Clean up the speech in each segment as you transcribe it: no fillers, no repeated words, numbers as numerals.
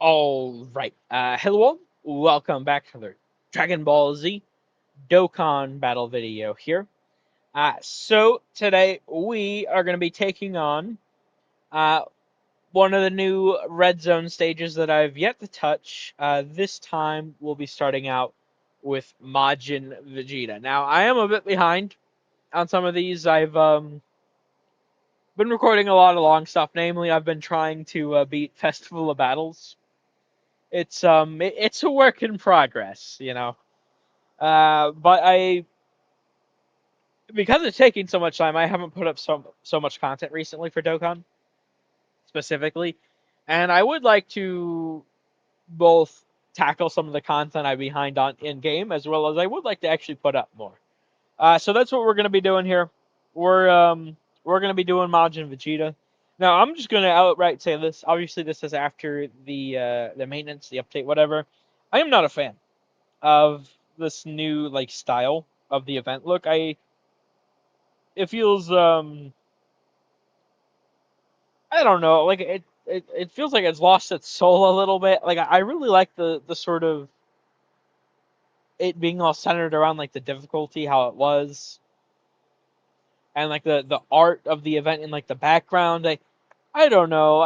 All right. Hello, welcome back to the Dragon Ball Z Dokkan battle video here. So today we are going to be taking on uh, one of the new Red Zone stages that I've yet to touch. This time we'll be starting out with Majin Vegeta. Now I am a bit behind on some of these. I've been recording a lot of long stuff. Namely, I've been trying to beat Festival of Battles. It's a work in progress. But because it's taking so much time, I haven't put up so much content recently for Dokkan specifically, and I would like to both tackle some of the content I'm behind on in game, as well as I would like to actually put up more. So that's what we're gonna be doing here. We're gonna be doing Majin Vegeta. Now I'm just gonna outright say this. Obviously, this is after the maintenance, the update, whatever. I am not a fan of this new like style of the event look. It feels I don't know, like it feels like it's lost its soul a little bit. Like I really like the sort of it being all centered around like the difficulty, how it was, and like the art of the event in like the background. I don't know.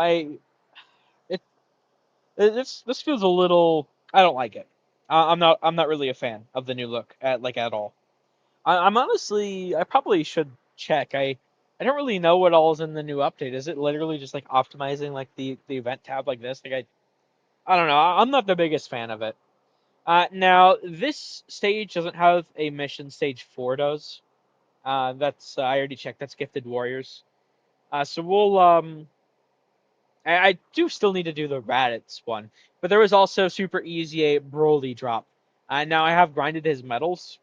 It, this feels a little. I don't like it. I'm not really a fan of the new look at all. I'm honestly, I probably should check. I don't really know what all is in the new update. Is it literally just like optimizing like the event tab like this? Like I don't know. I'm not the biggest fan of it. Now this stage doesn't have a mission. Stage 4 does. That's I already checked. That's Gifted Warriors. So we'll I do still need to do the Raditz one, but there was also Super Easy a Broly drop. Now I have grinded his medals.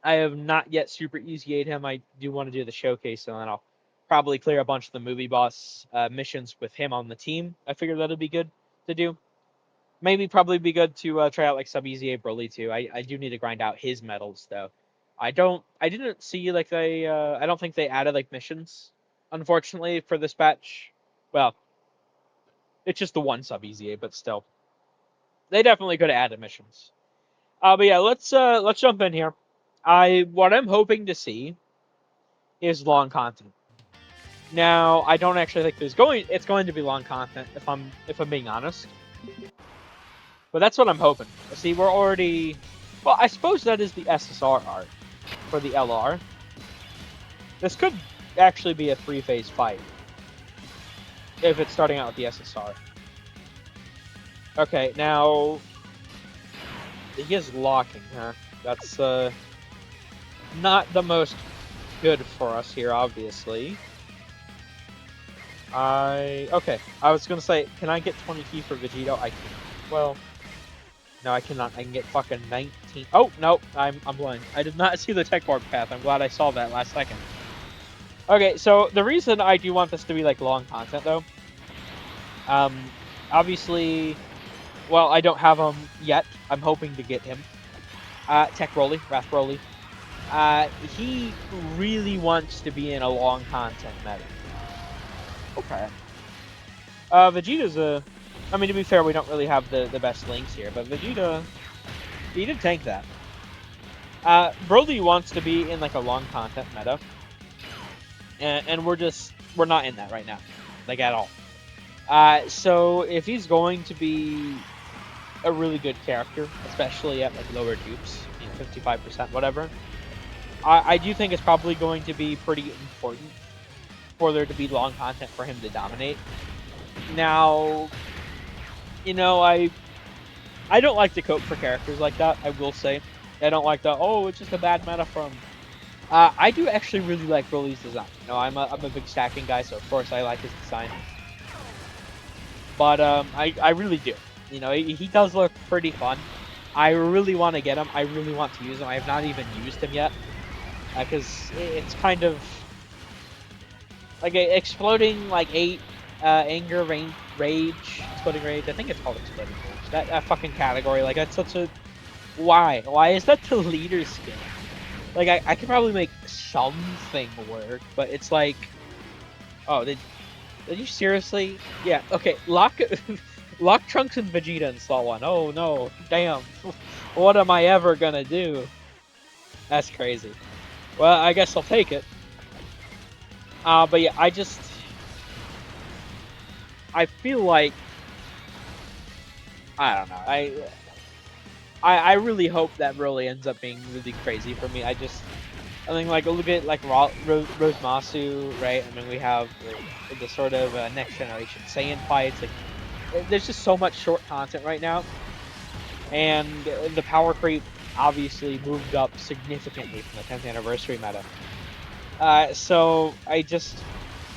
I have not yet super easy him. I do want to do the showcase, and then I'll probably clear a bunch of the movie boss missions with him on the team. I figured that'd be good to do. Maybe probably be good to try out like Sub Easy A Broly too. I do need to grind out his medals though. I didn't see like I don't think they added like missions, unfortunately, for this batch. Well, it's just the one Sub Easy A, but still. They definitely could have added missions. But yeah, let's jump in here. What I'm hoping to see is long content. Now, I don't actually think it's going to be long content if I'm being honest. But that's what I'm hoping. See, we're already well, I suppose that is the SSR art for the LR. This could actually be a three-phase fight if it's starting out with the SSR. Okay, now he is locking, huh? That's not the most good for us here, obviously. Okay. I was gonna say, can I get 20 key for Vegito? I can. Well, no, I cannot. I can get fucking 19. Oh no, I'm blind. I did not see the tech warp path. I'm glad I saw that last second. Okay, so the reason I do want this to be like long content though, um, obviously, well, I don't have him yet. I'm hoping to get him. Tech Broly, Wrath Broly. He really wants to be in a long content meta. Okay. Vegeta's a. I mean, to be fair, we don't really have the best links here, but Vegeta, he did tank that. Broly wants to be in like a long content meta, and we're not in that right now, like at all. So if he's going to be a really good character, especially at like lower dupes, 55%, whatever, I do think it's probably going to be pretty important for there to be long content for him to dominate. Now, I don't like to cope for characters like that. I will say, I don't like the it's just a bad meta from. I do actually really like Broly's design. I'm a big stacking guy, so of course I like his design. But I really do. He does look pretty fun. I really want to get him. I really want to use him. I have not even used him yet because it's kind of like exploding like 8 anger rage exploding rage. I think it's called exploding rage. That fucking category, like that's such a why is that the leader skin? Like I could probably make something work, but it's like, oh, did you seriously? Yeah, okay, lock Lock Trunks and Vegeta in slot 1. Oh no, damn. What am I ever gonna do? That's crazy. Well, I guess I'll take it. But yeah, I feel like, I don't know. I really hope that really ends up being really crazy for me. I think like look at like Rose Masu, right? I mean, we have the sort of next generation Saiyan fights. Like, there's just so much short content right now, and the power creep obviously moved up significantly from the 10th anniversary meta. So I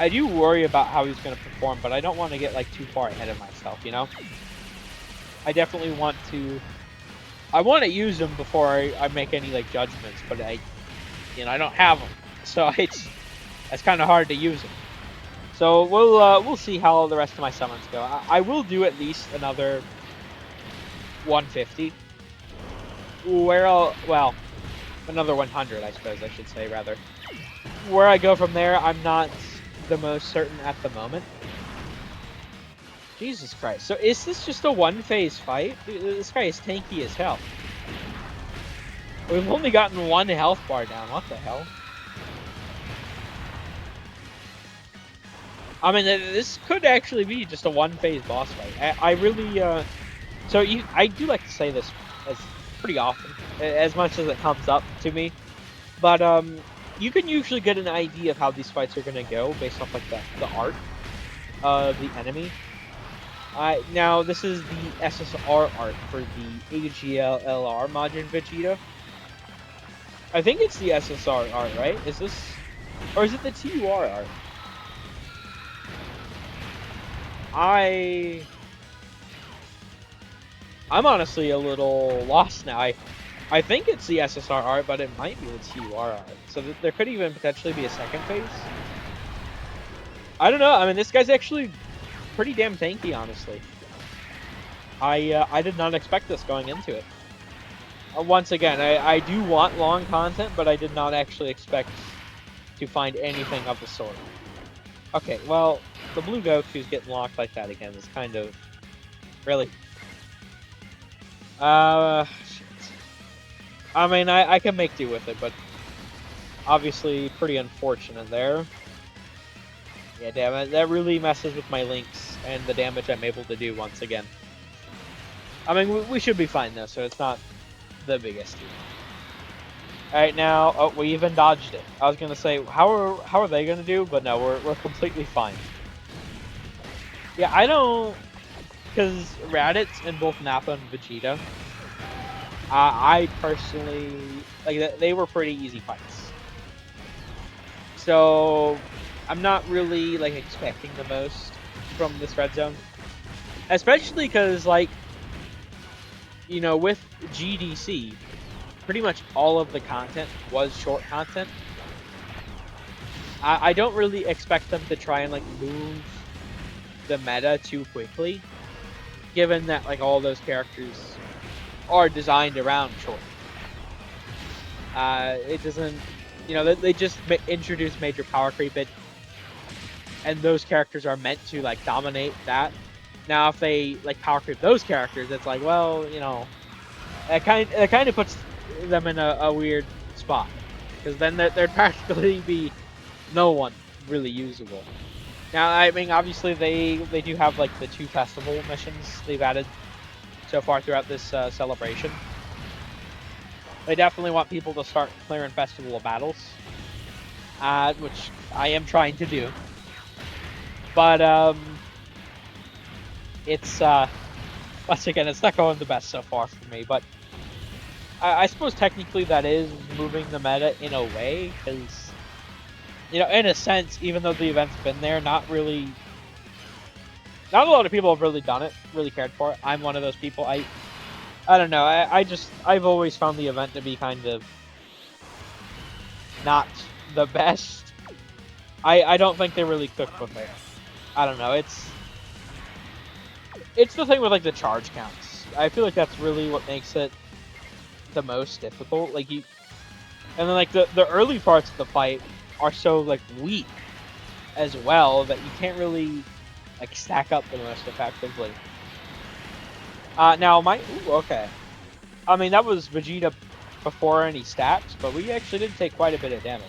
do worry about how he's going to perform, but I don't want to get like too far ahead of myself, you know? I definitely want to use him before I make any like judgments, but I don't have them, so it's kind of hard to use them. So we'll see how the rest of my summons go. I will do at least another 150, another 100, I suppose I should say, rather. Where I go from there, I'm not the most certain at the moment. Jesus Christ. So is this just a one-phase fight? Dude, this guy is tanky as hell. We've only gotten one health bar down. What the hell? I mean, this could actually be just a one-phase boss fight. I really, I do like to say this as pretty often, as much as it comes up to me. But, you can usually get an idea of how these fights are going to go based off, like, the art of the enemy. Now, this is the SSR art for the AGLR Majin Vegeta. I think it's the SSR art, right? Or is it the TUR art? I'm honestly a little lost now. I think it's the SSR art, but it might be the TUR art. So there could even potentially be a second phase. I don't know. I mean, this guy's actually pretty damn tanky, honestly. I did not expect this going into it. Once again, I do want long content, but I did not actually expect to find anything of the sort. Okay, well, the blue Goku's getting locked like that again is kind of... Really? Shit. I mean, I can make do with it, but obviously pretty unfortunate there. Yeah, damn it. That really messes with my links and the damage I'm able to do once again. I mean, we should be fine, though, so it's not the biggest deal. Alright, now... Oh, we even dodged it. I was going to say, how are they going to do? But no, we're completely fine. Yeah, I don't... Because Raditz in both Nappa and Vegeta, I personally... Like, they were pretty easy fights. So, I'm not really, like, expecting the most from this Red Zone. Especially because, like, you know, with GDC, pretty much all of the content was short content. I don't really expect them to try and, like, move the meta too quickly, given that, like, all those characters are designed around short. It doesn't, you know, they just introduce major power creep, and those characters are meant to, like, dominate that. Now, if they, like, power creep those characters, it's like, well, you know, it kind of puts them in a weird spot, because then there'd practically be no one really usable. Now, I mean, obviously they do have, like, the 2 festival missions they've added so far throughout this celebration. They definitely want people to start clearing festival battles, which I am trying to do. But it's once again, it's not going the best so far for me. But I suppose technically that is moving the meta in a way, because, you know, in a sense, even though the event's been there, not a lot of people have really done it, really cared for it. I'm one of those people. I don't know. I've always found the event to be kind of not the best. I don't think they really cooked with it. I don't know. It's the thing with, like, the charge counts. I feel like that's really what makes it the most difficult. Like, and then, like, the early parts of the fight are so, like, weak as well that you can't really, like, stack up the most effectively. Now my ooh, okay. I mean that was Vegeta before any stats, but we actually did take quite a bit of damage.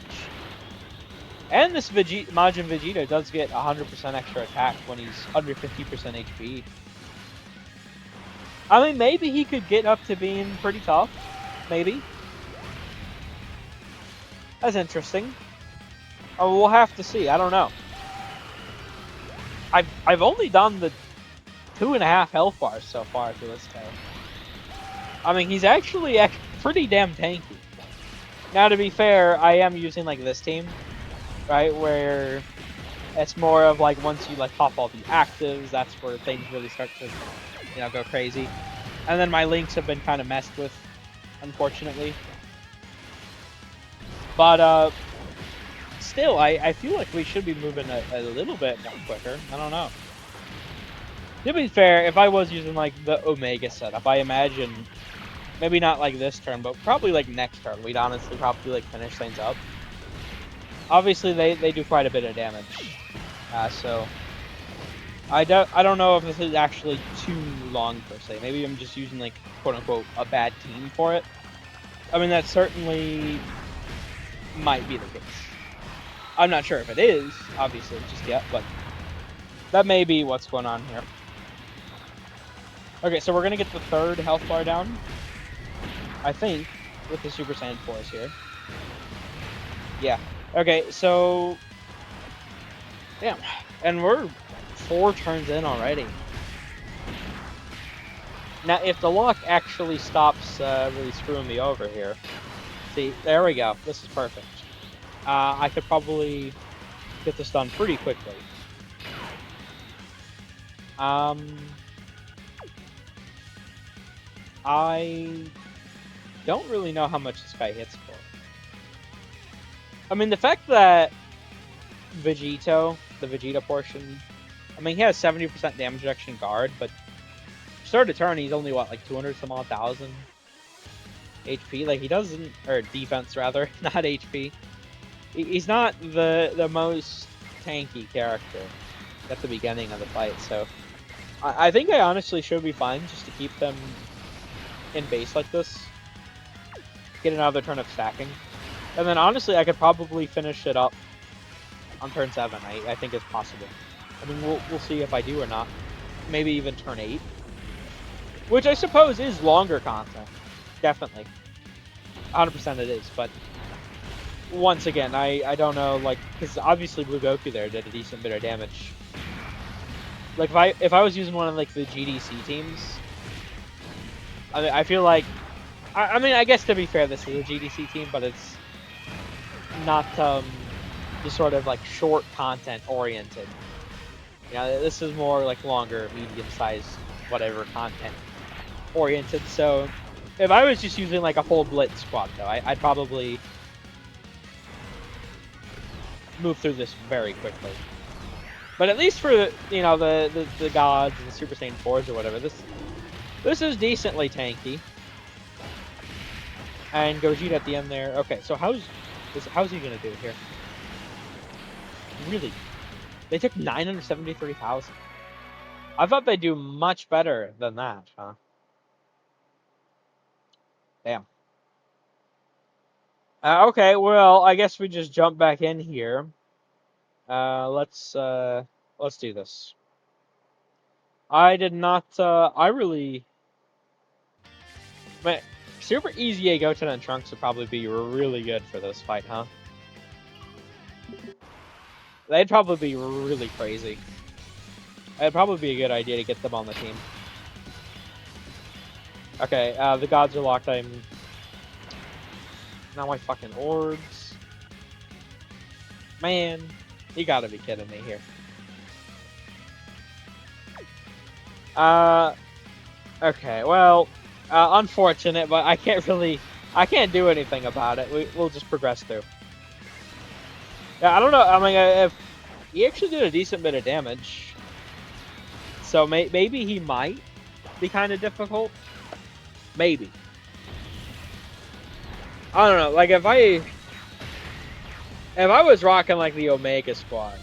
And this Majin Vegeta does get 100% extra attack when he's under 50% HP. I mean, maybe he could get up to being pretty tough. Maybe. That's interesting. Oh, we'll have to see. I don't know. I've only done the 2.5 health bars so far to this day. I mean, he's actually pretty damn tanky. Now, to be fair, I am using like this team, right, where it's more of like once you like pop all the actives, that's where things really start to, go crazy. And then my links have been kind of messed with, unfortunately. But still, I feel like we should be moving a little bit more quicker. I don't know. To be fair, if I was using like the Omega setup, I imagine maybe not like this turn, but probably like next turn, we'd honestly probably like finish things up. Obviously, they do quite a bit of damage, so I don't know if this is actually too long per se. Maybe I'm just using like quote unquote a bad team for it. I mean, that certainly might be the case. I'm not sure if it is, obviously, just yet, but that may be what's going on here. Okay, so we're gonna get the third health bar down, I think, with the Super Saiyan 4s here. Yeah. Okay, so damn, and we're 4 turns in already. Now, if the luck actually stops really screwing me over here, see, there we go. This is perfect. I could probably get this done pretty quickly. I don't really know how much this guy hits for. I mean, the fact that Vegito, the Vegeta portion, I mean, he has 70% damage reduction guard, but start of turn, he's only, what, like 200 some odd thousand HP? Like, he doesn't, or defense, rather, not HP. He's not the most tanky character at the beginning of the fight, so I think I honestly should be fine just to keep them in base like this. Get another turn of stacking. And then, honestly, I could probably finish it up on turn 7. I think it's possible. I mean, we'll see if I do or not. Maybe even turn 8. Which I suppose is longer content. Definitely. 100% it is, but once again, I don't know, like, because obviously Blue Goku there did a decent bit of damage. Like, if I was using one of, like, the GDC teams, I mean, I feel like, I mean, I guess to be fair, this is a GDC team, but it's not, just sort of, like, short content oriented. You know, this is more, like, longer, medium-sized, whatever content oriented, so if I was just using, like, a full Blitz squad, though, I'd probably move through this very quickly. But at least for, you know, the gods and the Super Saiyan 4s or whatever, this is decently tanky. And Gogeta at the end there. Okay, so how's he gonna do here? Really? They took 973,000. I thought they'd do much better than that, huh? Damn. Okay, well, I guess we just jump back in here. Let's do this. I did not, I really... Man, Super Easy Goten and Trunks would probably be really good for this fight, huh? They'd probably be really crazy. It'd probably be a good idea to get them on the team. Okay, the gods are locked. Now my fucking orbs. Man, you gotta be kidding me here. Okay, well, unfortunate, but I can't do anything about it. We'll just progress through. Yeah, I don't know. I mean, if he actually did a decent bit of damage, so maybe he might be kind of difficult. Maybe. I don't know. Like if I was rocking like the Omega squad,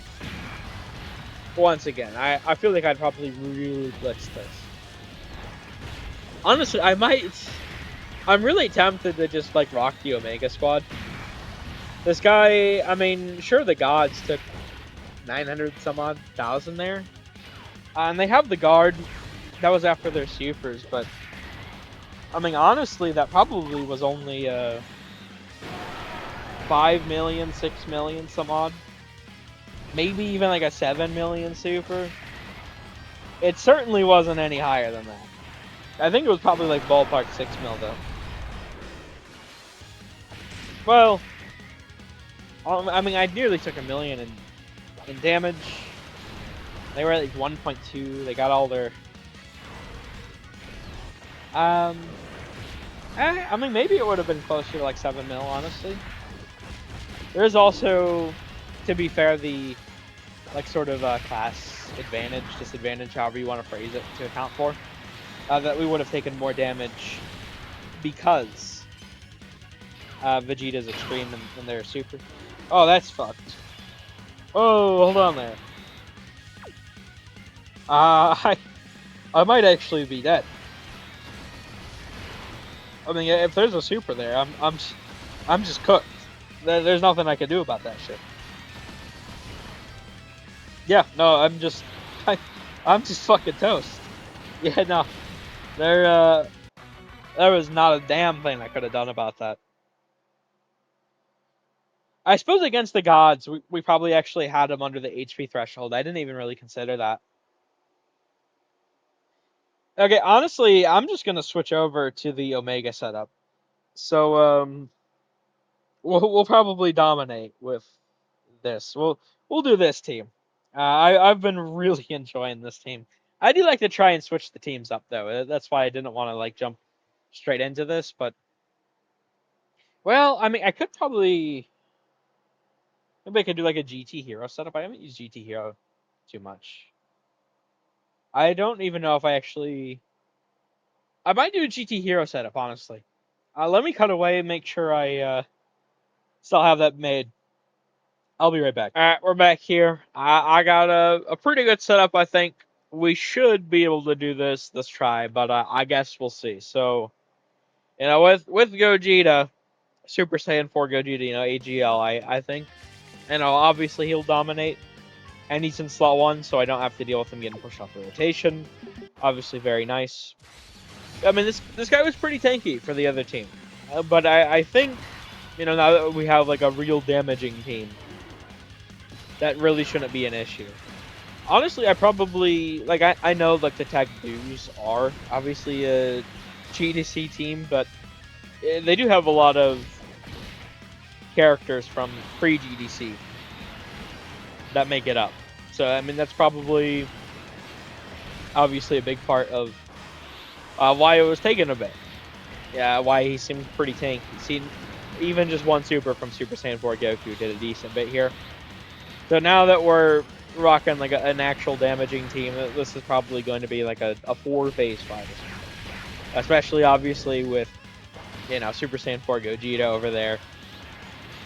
once again, I feel like I'd probably really blitz this. Honestly, I'm really tempted to just like rock the Omega squad. This guy, I mean, sure the gods took 900 some odd thousand there, and they have the guard. That was after their supers, but I mean, honestly, that probably was only 5 million, 6 million some odd, maybe even like a 7 million super. It certainly wasn't any higher than that. I think it was probably like ballpark 6 mil though. Well, I mean, I nearly took a million in damage. They were at like 1.2. They got all their. I mean, maybe it would have been closer to like 7 mil, honestly. There's also, to be fair, the like sort of class advantage, disadvantage, however you want to phrase it, to account for. That we would have taken more damage because Vegeta's extreme and their super. Oh, that's fucked. Oh, hold on there. I might actually be dead. I mean, if there's a super there, I'm just cooked. There's nothing I can do about that shit. Yeah, no, I'm just fucking toast. Yeah, no, there was not a damn thing I could have done about that. I suppose against the gods, we probably actually had him under the HP threshold. I didn't even really consider that. Okay, honestly, I'm just gonna switch over to the Omega setup. So we'll probably dominate with this. We'll do this team. I've been really enjoying this team. I do like to try and switch the teams up though. That's why I didn't want to like jump straight into this. But well, I mean, I could probably maybe I could do like a GT Hero setup. I haven't used GT Hero too much. I don't even know if I actually. I might do a GT Hero setup honestly. Let me cut away and make sure I still have that made. I'll be right back. All right, we're back here. I got a pretty good setup, I think. We should be able to do this try, but I guess we'll see. So, with Gogeta, Super Saiyan 4 Gogeta, AGL, I think. Obviously he'll dominate. And he's in slot 1, so I don't have to deal with him getting pushed off the rotation. Obviously very nice. I mean, this guy was pretty tanky for the other team. But I think, now that we have like a real damaging team, that really shouldn't be an issue. Honestly, I probably I know like the Tag Blues are obviously a GDC team, but they do have a lot of characters from pre-GDC that make it up. So I mean that's probably obviously a big part of why it was taken a bit. Yeah, why he seemed pretty tanky. See, even just one super from Super Saiyan 4 Goku did a decent bit here. So now that we're rocking like an actual damaging team, this is probably going to be like a 4-phase fight. Especially obviously with, Super Saiyan 4 Gogeta over there.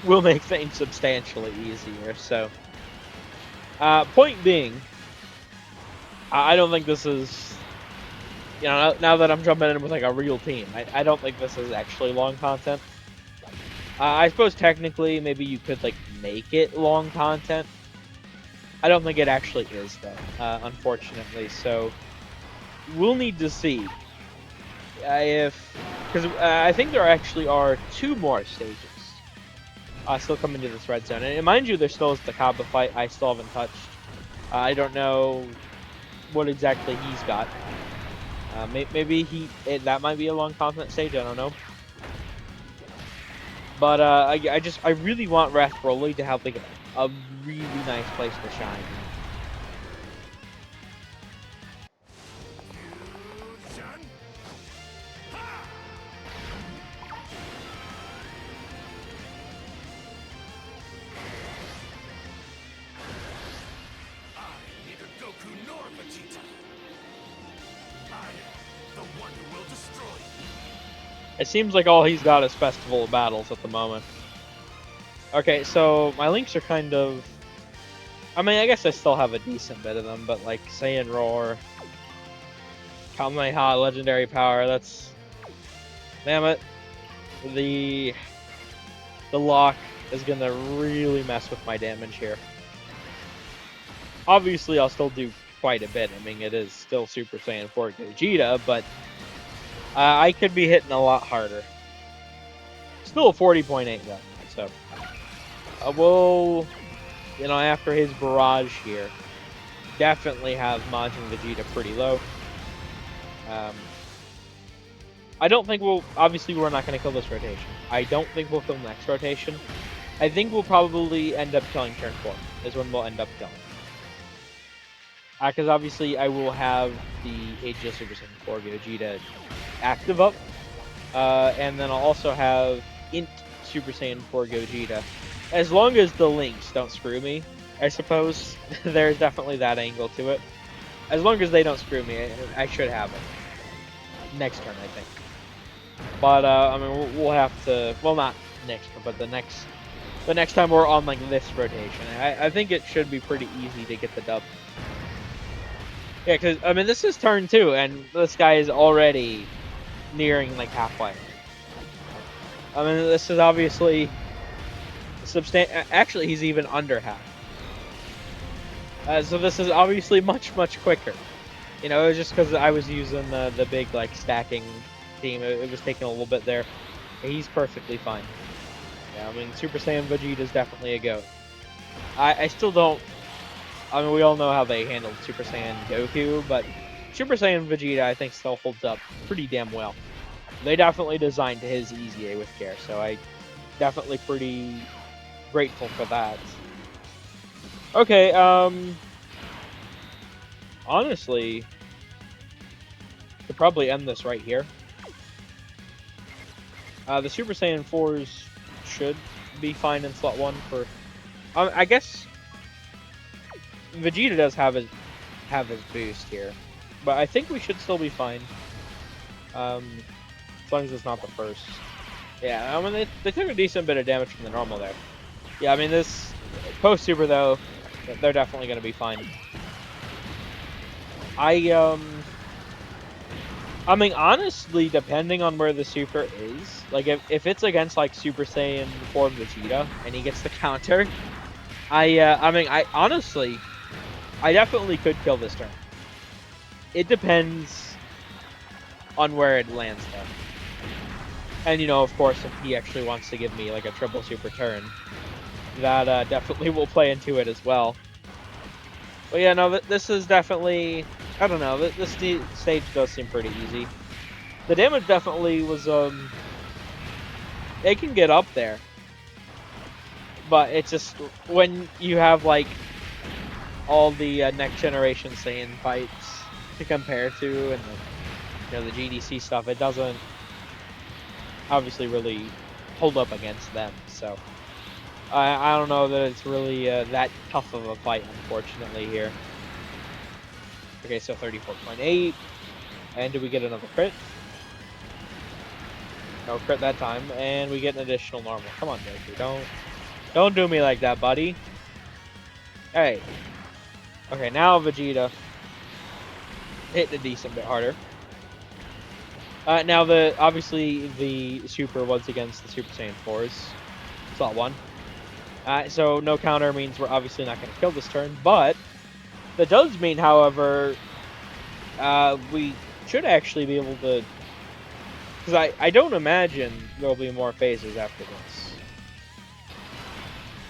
Will make things substantially easier. So, point being, I don't think this is, now that I'm jumping in with like a real team, I don't think this is actually long content. I suppose technically maybe you could like make it long content. I don't think it actually is though, unfortunately. So we'll need to see because I think there actually are 2 more stages still coming to this red zone. And mind you, there still is the Cabba fight. I still haven't touched. I don't know what exactly he's got. Maybe that might be a long content stage. I don't know. But I really want Wrath Broly to have like a really nice place to shine. It seems like all he's got is Festival of Battles at the moment. Okay, so my links are kind of... I mean, I guess I still have a decent bit of them, but like Saiyan Roar... Kamehameha legendary power. That's damn it. The lock is gonna really mess with my damage here. Obviously, I'll still do quite a bit. I mean, it is still Super Saiyan 4 Gogeta, but I could be hitting a lot harder. Still a 40.8 though, so we'll, after his barrage here, definitely have Majin Vegeta pretty low. I don't think obviously we're not going to kill this rotation. I don't think we'll kill next rotation. I think we'll probably end up killing turn 4, is when we'll end up killing. Because obviously I will have the Aegis Super Saiyan 4 Gogeta active up. And then I'll also have Int Super Saiyan 4 Gogeta. As long as the links don't screw me, I suppose. There's definitely that angle to it. As long as they don't screw me, I should have it. Next turn, I think. But, I mean, we'll have to... Well, not next turn, but the next time we're on, like, this rotation. I think it should be pretty easy to get the dub. Yeah, because, I mean, this is turn 2, and this guy is already nearing, like, halfway. I mean, this is obviously actually, he's even under half. So this is obviously much, much quicker. It was just because I was using the big, like, stacking team. It was taking a little bit there. He's perfectly fine. Yeah, I mean, Super Saiyan Vegeta is definitely a GOAT. I still don't... I mean, we all know how they handled Super Saiyan Goku, but Super Saiyan Vegeta, I think, still holds up pretty damn well. They definitely designed his EZA with care, so I definitely pretty grateful for that. Okay, honestly, could probably end this right here. The Super Saiyan 4s should be fine in slot 1 for... I guess Vegeta does have his boost here, but I think we should still be fine. As long as it's not the first. Yeah, I mean, they took a decent bit of damage from the normal there. Yeah, I mean, this post-super, though, they're definitely going to be fine. I mean, honestly, depending on where the super is, like, if it's against, like, Super Saiyan 4 Vegeta, and he gets the counter, I mean, honestly, I definitely could kill this turn. It depends on where it lands, though. And, of course, if he actually wants to give me, like, a triple super turn, that definitely will play into it as well. But yeah, no, this is definitely... I don't know, this stage does seem pretty easy. The damage definitely was, it can get up there. But it's just, when you have, like, all the next generation Saiyan fights to compare to, and the GDC stuff, it doesn't obviously really hold up against them. So I don't know that it's really that tough of a fight, unfortunately, here. Okay, so 34.8, and do we get another crit? No crit that time, and we get an additional normal. Come on, Goku, don't do me like that, buddy. Hey. Okay, now Vegeta hitting a decent bit harder. Now obviously the super was against the Super Saiyan 4s. Slot 1. So no counter means we're obviously not going to kill this turn, but that does mean, however, we should actually be able to... Because I don't imagine there'll be more phases after this.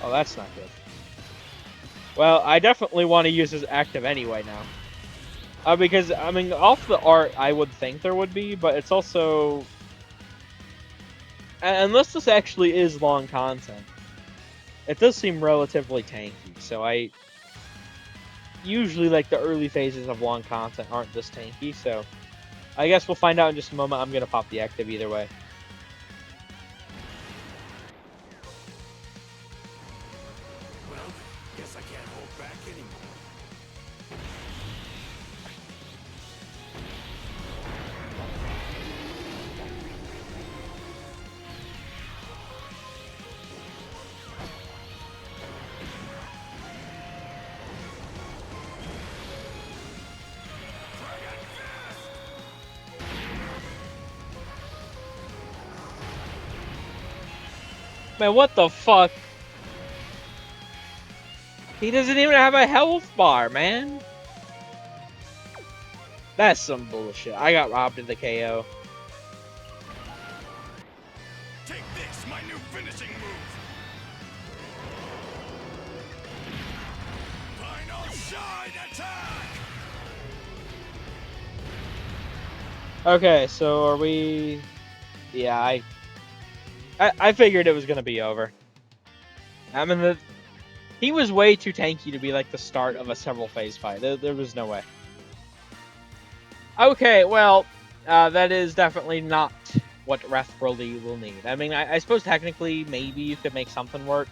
Oh, that's not good. Well, I definitely want to use his active anyway now. Because, I mean, off the art, I would think there would be, but it's also... Unless this actually is long content, it does seem relatively tanky, so usually, like, the early phases of long content aren't this tanky, so I guess we'll find out in just a moment. I'm going to pop the active either way. Well, guess I can't hold back anymore. Man, what the fuck? He doesn't even have a health bar, man. That's some bullshit. I got robbed of the KO. Take this, my new finishing move. Final shine attack. Okay, so are we? Yeah, I figured it was gonna be over. I mean, he was way too tanky to be like the start of a several phase fight. There was no way. Okay, well, that is definitely not what Wrath Broly will need. I mean, I suppose technically maybe you could make something work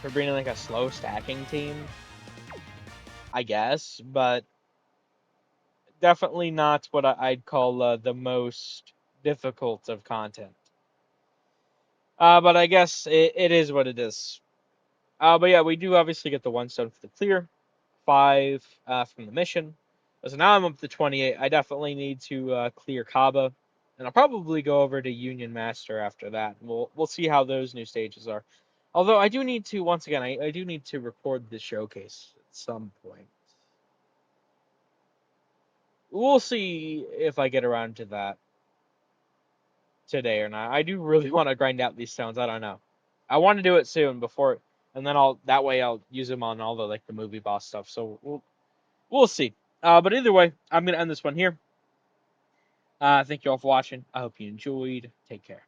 for bringing like a slow stacking team, I guess, but definitely not what I'd call the most difficult of content. But I guess it is what it is. But yeah, we do obviously get the 1 stone for the clear, 5 from the mission. So now I'm up to 28. I definitely need to clear Cabba, and I'll probably go over to Union Master after that. We'll see how those new stages are. Although I do need to, once again, I do need to record the showcase at some point. We'll see if I get around to that today or not. I do really want to grind out these stones. I don't know. I want to do it soon before, and then I'll use them on all the like the movie boss stuff. So we'll see. But either way, I'm gonna end this one here. Thank you all for watching. I hope you enjoyed. Take care.